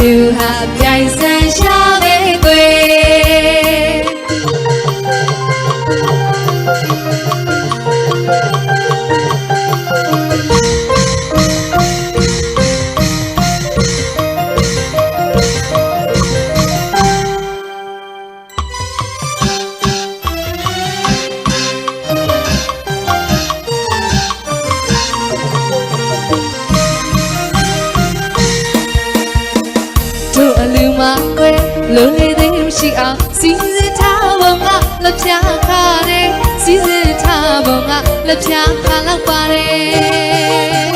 လူဟာပြိုင်ဆန်ရှာပဲကွယ်လူလေးသိမရှိအောင်စီစဉ်ထားပုံကလက်ပြခါတယ်စီစဉ်ထားပုံကလက်ပြခါလောက်ပါတယ်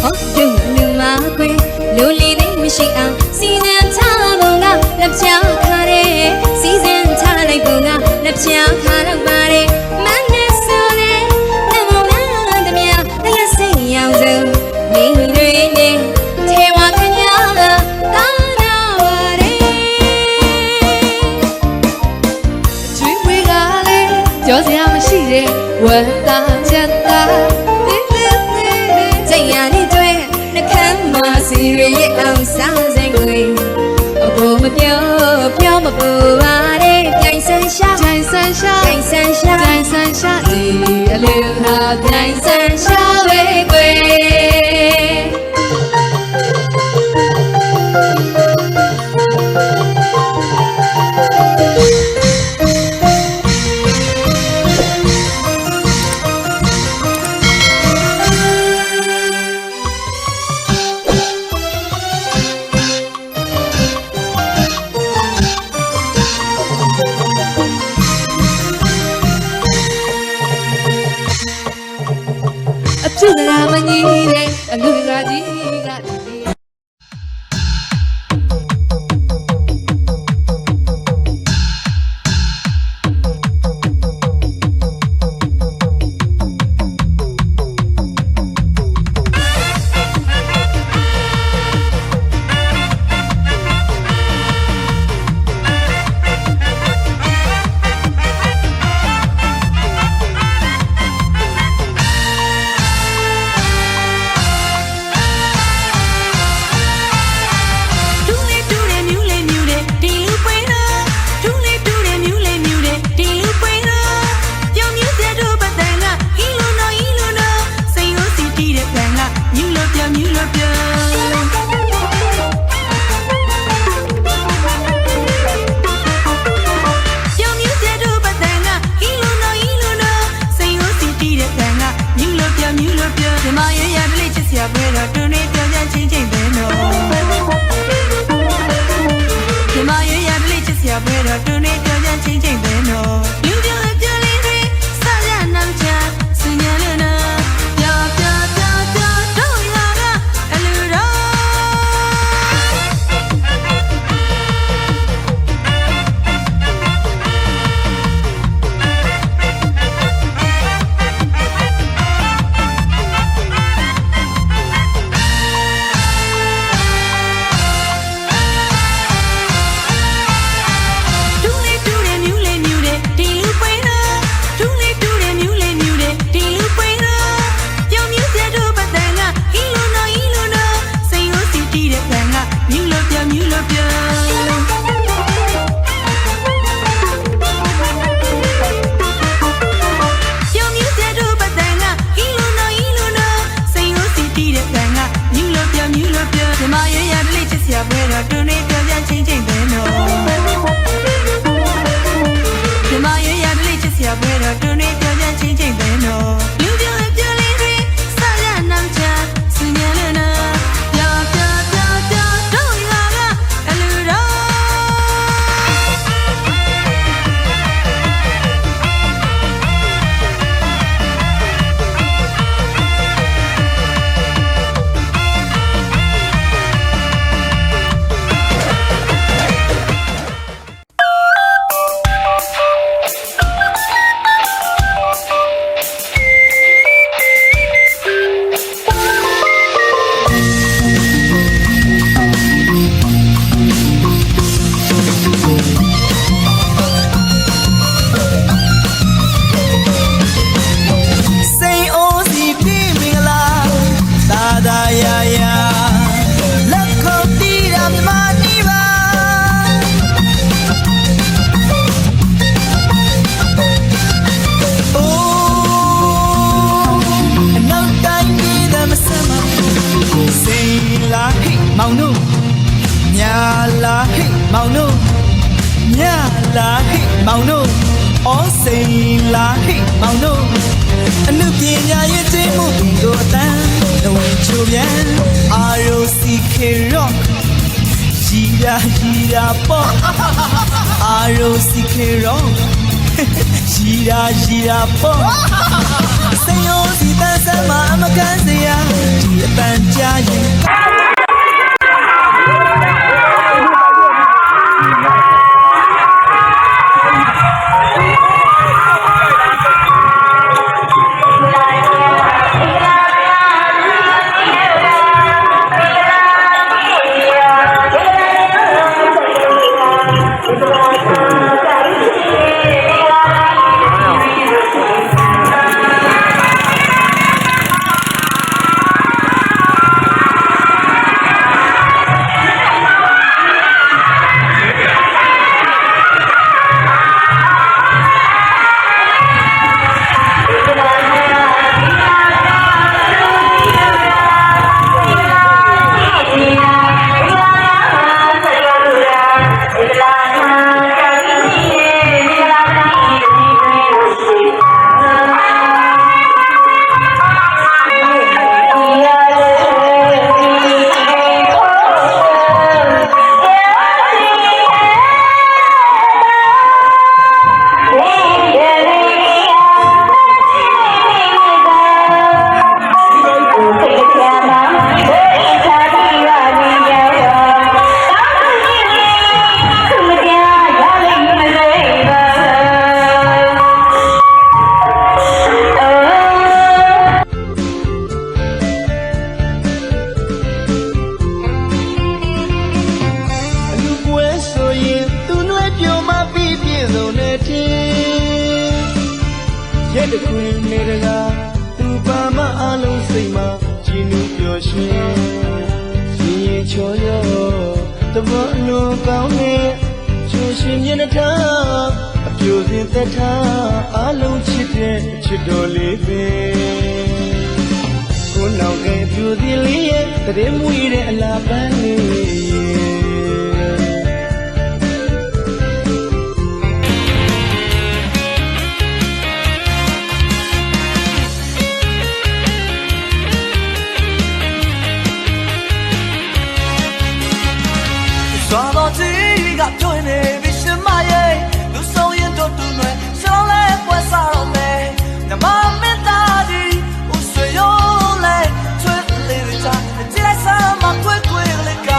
ဟုတ်တယ်လူမကွယ်လူလေးသိမရှိအောင်စီစဉ်ထားပုံကလက်ပြခါတယ်စီစဉ်ထားလိုက်ပုံကလက်ပြခါလောက်ပါတယ်မနဲ့ဆိုလေနမောနာတမယလက်စိတ်ရောက်စုံနေတွေနဲ့ထေဝခညာတာနာပါတယ်ကျွေးဝေးကလည်းကြောစရာမရှိတဲ့ဝမ်းသာချက်သာစိတ်ရနေတွေ့နှခမ်းမစီရရဲ့အောင်စားစိတ်ကိုအပေါ်မပြောမပူပါနဲ့ပြိုင်ဆန်းရှာပြိုင်ဆန်းရှာပြိုင်ဆန်းရှာပြိုင်ဆန်းရှာဒီအလူဟာပြိုင်ဆန်းရှာပဲကွယ်ကျူလာမကြီးတဲ့အလူကကြီးကဒ မြလာဟိမောင်တို့ဩစိန်လာဟိမောင်တို့အနုပညာရဲ့ကျင်းမှုကိုအတန်းလုံးဝချိုးပြန် ROCK Rock ရီရာပေါ့ ROCK Rock ရီရာပေါ့စိန်ရောစီတန်းစမ်းမှာအမကန်စရာဒီအတန်းကြားရင်ရဲ့တခွင်နေတကားသူပါမအလုံးစိတ်မှာကြည်နူးပျော်ရွှင်ရင်ရင်ချော်ရောတဘောအလွန်ကောင်းနေချွှရှင်မျက်နှာထားအပြိုစင်သက်ထားအလုံးချစ်တဲ့ချစ်တော်လေးပဲကိုနောက်ကပြူစီလေးရဲ့တရင်မွေးတဲ့အလားပန်းလေးသွားတော့ကြည့်ကတွင်နေပြီရှင်မရဲ့လူဆုံးရင်တို့တူမယ်ရှောင်းလဲပွဲစားတော့မယ်နမမင်းသားကြီးဦးဆွေရောလဲချွတ်လေးချာကြည့်လိုက်စမ်းမကွယ်ကွယ်လေးက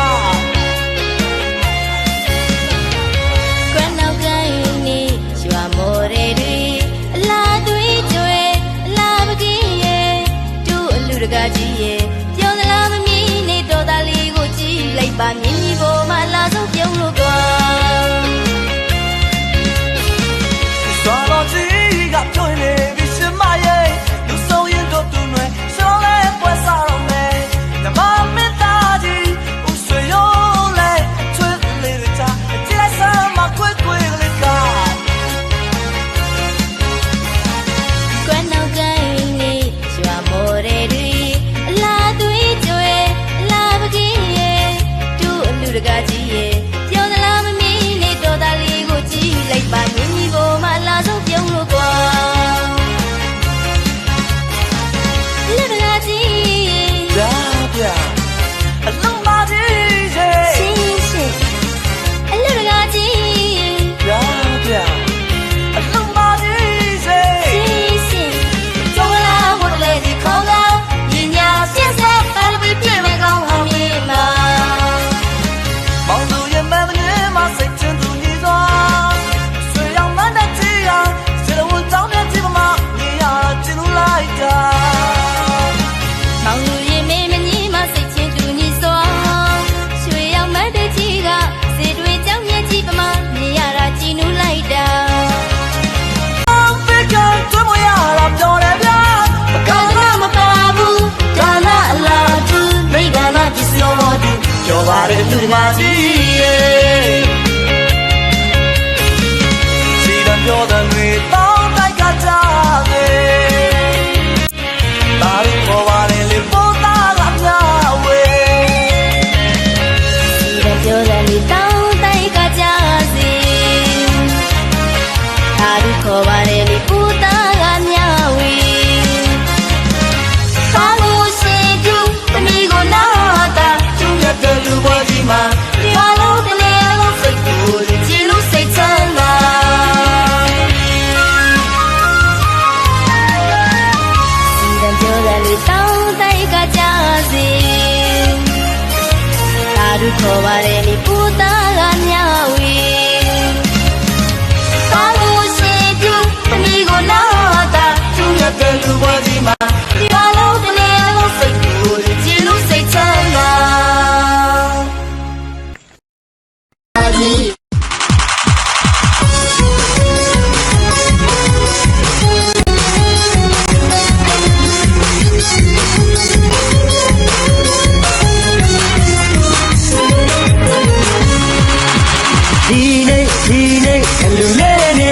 ဒီနေ့အလူလေးနေ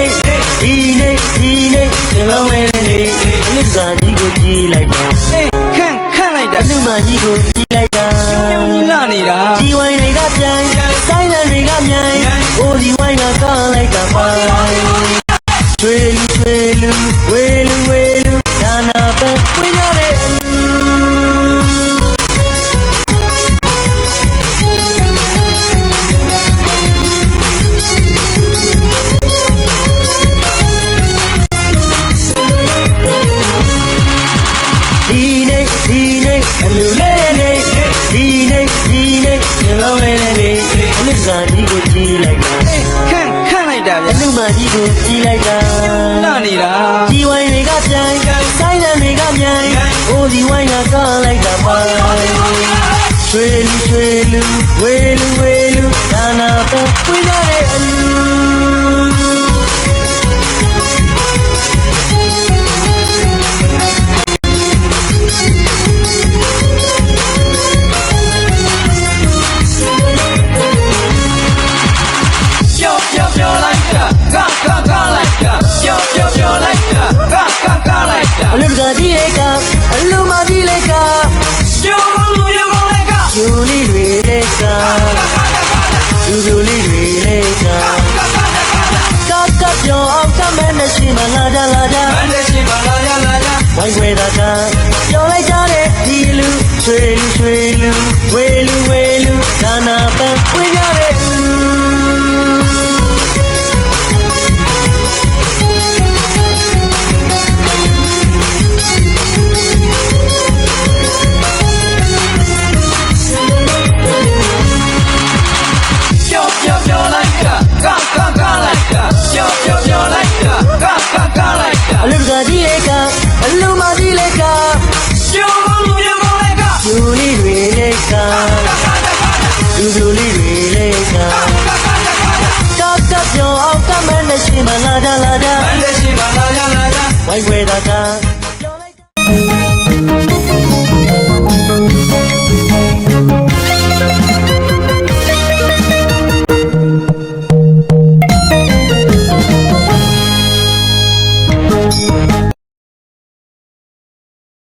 ဒီနေ့ကျွန်တော်မဲနေအလူစာကြီးကိုကြည့်လိုက်ပါ ခန့်လိုက်တာ အလူမကြီးကိုကြည့်လိုက်တာ ကြီးလာနေတာ ကြီးဝိုင်းတွေကပြန်ဆိုင်လန်တွေကမြိုင်အိုဒီဝိုင်းကကောင်းလိုက်တာပါချွေလူဝေလူဒါနာပဲဝင်ရတဲ့ဒီနေ့အလူလေးနေဒီနေ့ကျွန်တော်မဲနေအလူစာကြီးကိုကြည့်လိုက်ပါ ခန့်လိုက်တာ အလူမကြီးကိုကြည့်လိုက်တာ လာနေတာ ကြီးဝိုင်းတွေကပြန်ဆိုင်လန်တွေကမြိုင်အိုဒီဝိုင်းကကောင်းလိုက်တာပါချွေလူဝေလူဒါနာပဲဝင်ရတဲ့အလူပြောလိုက်တာကလိုက်တာပြောလိုက်တာကလိုက်တာ အလူကကြီးလေးကအလူမကြီးလေးက ပြောလို့ရကောင်းလိုက်က ယူလီတွေလေးကယူလီတွေလေးကပြောအောင်ကမဲနဲ့ရှိမလာကြ မနဲ့ရှိပါလာကြ ဝိုင်းဝဲတာကပြောလိုက်ကြတဲ့ဒီလူချွေလူဝေလူဒါနာပန်းဝင်ရတဲ့ပြောလိုက်တာကလိုက်တာပြောလိုက်တာကလိုက်တာ အလူကကြီးလေးကအလူမကြီးလေးက ပြောလို့ရကောင်းလိုက်က ယူလီတွေလေးကယူလီတွေလေးကပြောအောင်ကမဲနဲ့ရှိမလာကြ မနဲ့ရှိပါလာကြ ဝိုင်းဝဲတာကပြောလိုက်တာ